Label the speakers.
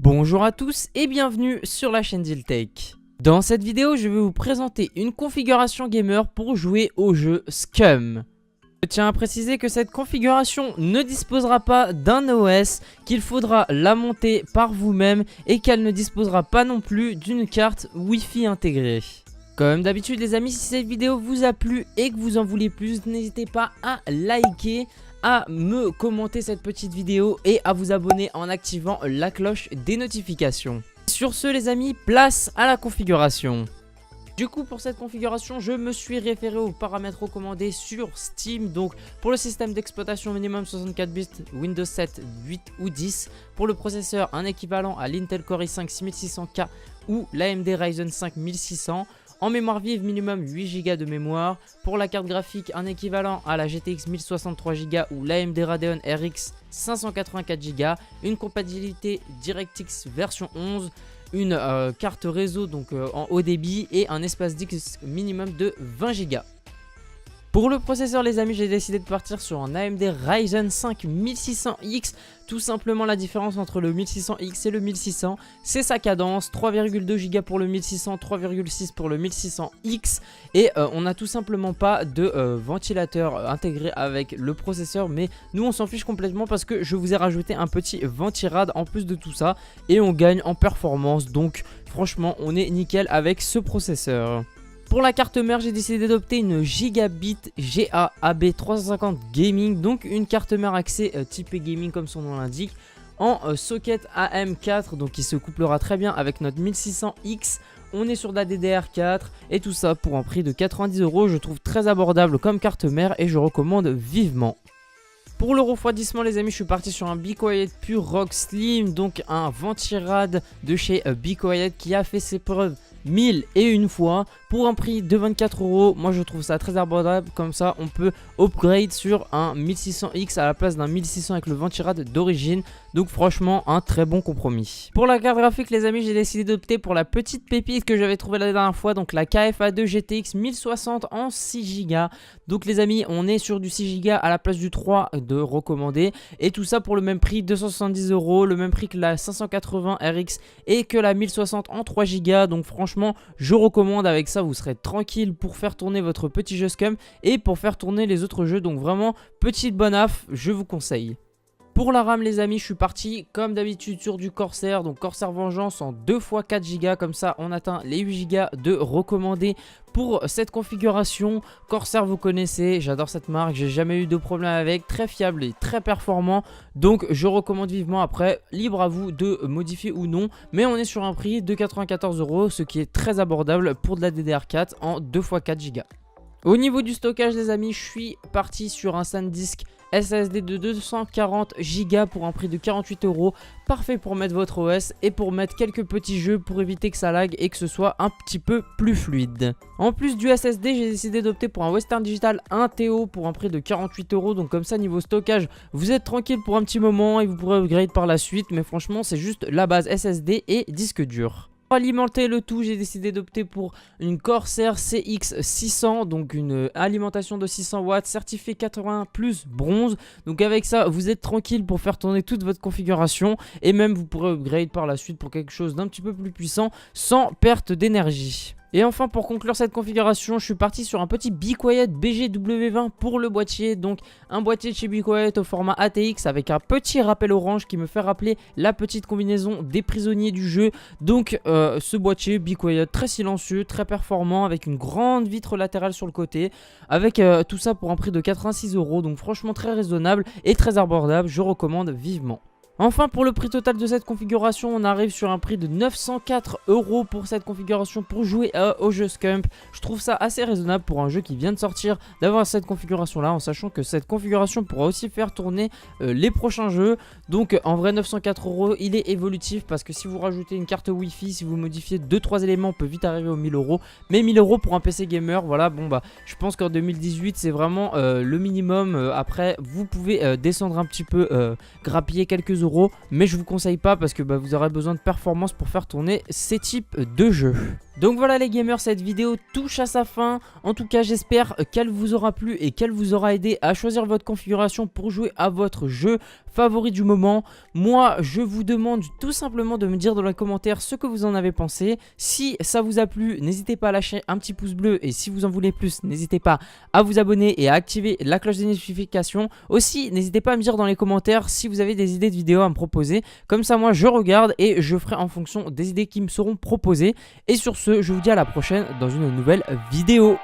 Speaker 1: Bonjour à tous et bienvenue sur la chaîne Ziltech. Dans cette vidéo, je vais vous présenter une configuration gamer pour jouer au jeu Scum. Je tiens à préciser que cette configuration ne disposera pas d'un OS, qu'il faudra la monter par vous-même et qu'elle ne disposera pas non plus d'une carte Wi-Fi intégrée. Comme d'habitude les amis, si cette vidéo vous a plu et que vous en voulez plus, n'hésitez pas à liker, à me commenter cette petite vidéo et à vous abonner en activant la cloche des notifications. Sur ce les amis, place à la configuration. Du coup pour cette configuration je me suis référé aux paramètres recommandés sur Steam. Donc pour le système d'exploitation minimum 64 bits, Windows 7, 8 ou 10. Pour le processeur un équivalent à l'Intel Core i5 6600K ou l'AMD Ryzen 5 1600. En mémoire vive minimum 8 Go de mémoire. Pour la carte graphique un équivalent à la GTX 1063 Go ou l'AMD Radeon RX 584 Go. Une compatibilité DirectX version 11. Une carte réseau donc en haut débit et un espace disque minimum de 20 Go. Pour le processeur les amis, j'ai décidé de partir sur un AMD Ryzen 5 1600X. Tout simplement la différence entre le 1600X et le 1600, c'est sa cadence, 3,2 Go pour le 1600, 3,6 pour le 1600X. Et on n'a tout simplement pas de ventilateur intégré avec le processeur. Mais nous on s'en fiche complètement parce que je vous ai rajouté un petit ventirad en plus de tout ça. Et on gagne en performance, donc franchement on est nickel avec ce processeur. Pour la carte mère, j'ai décidé d'adopter une Gigabit GA AB350 Gaming, donc une carte mère axée typée gaming comme son nom l'indique, en socket AM4, donc qui se couplera très bien avec notre 1600X. On est sur de la DDR4 et tout ça pour un prix de 90 €. Je trouve très abordable comme carte mère et je recommande vivement. Pour le refroidissement les amis, je suis parti sur un Be Quiet Pure Rock Slim, donc un ventirad de chez Be Quiet qui a fait ses preuves 1001 fois pour un prix de 24 €. Moi je trouve ça très abordable, comme ça on peut upgrade sur un 1600X à la place d'un 1600 avec le ventirad d'origine. Donc franchement un très bon compromis. Pour la carte graphique les amis, j'ai décidé d'opter pour la petite pépite que j'avais trouvée la dernière fois, donc la KFA2 GTX 1060 en 6 Go. Donc les amis on est sur du 6 Go à la place du 3 de recommandé. Et tout ça pour le même prix, 270 €, le même prix que la 580 RX et que la 1060 en 3 Go. Donc franchement je recommande, avec ça vous serez tranquille pour faire tourner votre petit jeu Scum et pour faire tourner les autres jeux. Donc vraiment petite bonne aff, je vous conseille. Pour la RAM les amis, je suis parti comme d'habitude sur du Corsair, donc Corsair Vengeance en 2 x 4 Go, comme ça on atteint les 8 Go de recommandé pour cette configuration. Corsair vous connaissez, j'adore cette marque, j'ai jamais eu de problème avec, très fiable et très performant, donc je recommande vivement. Après libre à vous de modifier ou non, mais on est sur un prix de 94 €, ce qui est très abordable pour de la DDR4 en 2 x 4 Go. Au niveau du stockage les amis, je suis parti sur un SanDisk SSD de 240 Go pour un prix de 48 €. Parfait pour mettre votre OS et pour mettre quelques petits jeux pour éviter que ça lag et que ce soit un petit peu plus fluide. En plus du SSD, j'ai décidé d'opter pour un Western Digital 1 TO pour un prix de 48 €. Donc comme ça niveau stockage, vous êtes tranquille pour un petit moment et vous pourrez upgrade par la suite. Mais franchement c'est juste la base SSD et disque dur. Pour alimenter le tout, j'ai décidé d'opter pour une Corsair CX600, donc une alimentation de 600 watts, certifié 80 plus bronze. Donc avec ça, vous êtes tranquille pour faire tourner toute votre configuration et même vous pourrez upgrade par la suite pour quelque chose d'un petit peu plus puissant sans perte d'énergie. Et enfin pour conclure cette configuration, je suis parti sur un petit Be Quiet BGW20 pour le boîtier. Donc un boîtier de chez Be Quiet au format ATX avec un petit rappel orange qui me fait rappeler la petite combinaison des prisonniers du jeu. Donc ce boîtier Be Quiet très silencieux, très performant, avec une grande vitre latérale sur le côté. Avec tout ça pour un prix de 86 €. Donc franchement très raisonnable et très abordable, je recommande vivement. Enfin pour le prix total de cette configuration, on arrive sur un prix de 904 € pour cette configuration pour jouer au jeu Scum. Je trouve ça assez raisonnable pour un jeu qui vient de sortir d'avoir cette configuration là, en sachant que cette configuration pourra aussi faire tourner les prochains jeux. Donc en vrai 904 €, il est évolutif parce que si vous rajoutez une carte Wi-Fi, si vous modifiez 2-3 éléments, on peut vite arriver aux 1000 €. Mais 1000 € pour un PC gamer, voilà, bon bah je pense qu'en 2018 c'est vraiment le minimum. Après vous pouvez descendre un petit peu, grappiller quelques euros, mais je vous conseille pas parce que vous aurez besoin de performance pour faire tourner ces types de jeux. Donc voilà les gamers, cette vidéo touche à sa fin. En tout cas j'espère qu'elle vous aura plu et qu'elle vous aura aidé à choisir votre configuration pour jouer à votre jeu favori du moment. Moi, je vous demande tout simplement de me dire dans les commentaires ce que vous en avez pensé. Si ça vous a plu, n'hésitez pas à lâcher un petit pouce bleu et si vous en voulez plus, n'hésitez pas à vous abonner et à activer la cloche des notifications. Aussi, n'hésitez pas à me dire dans les commentaires si vous avez des idées de vidéos à me proposer. Comme ça, moi, je regarde et je ferai en fonction des idées qui me seront proposées. Et sur ce, je vous dis à la prochaine dans une nouvelle vidéo.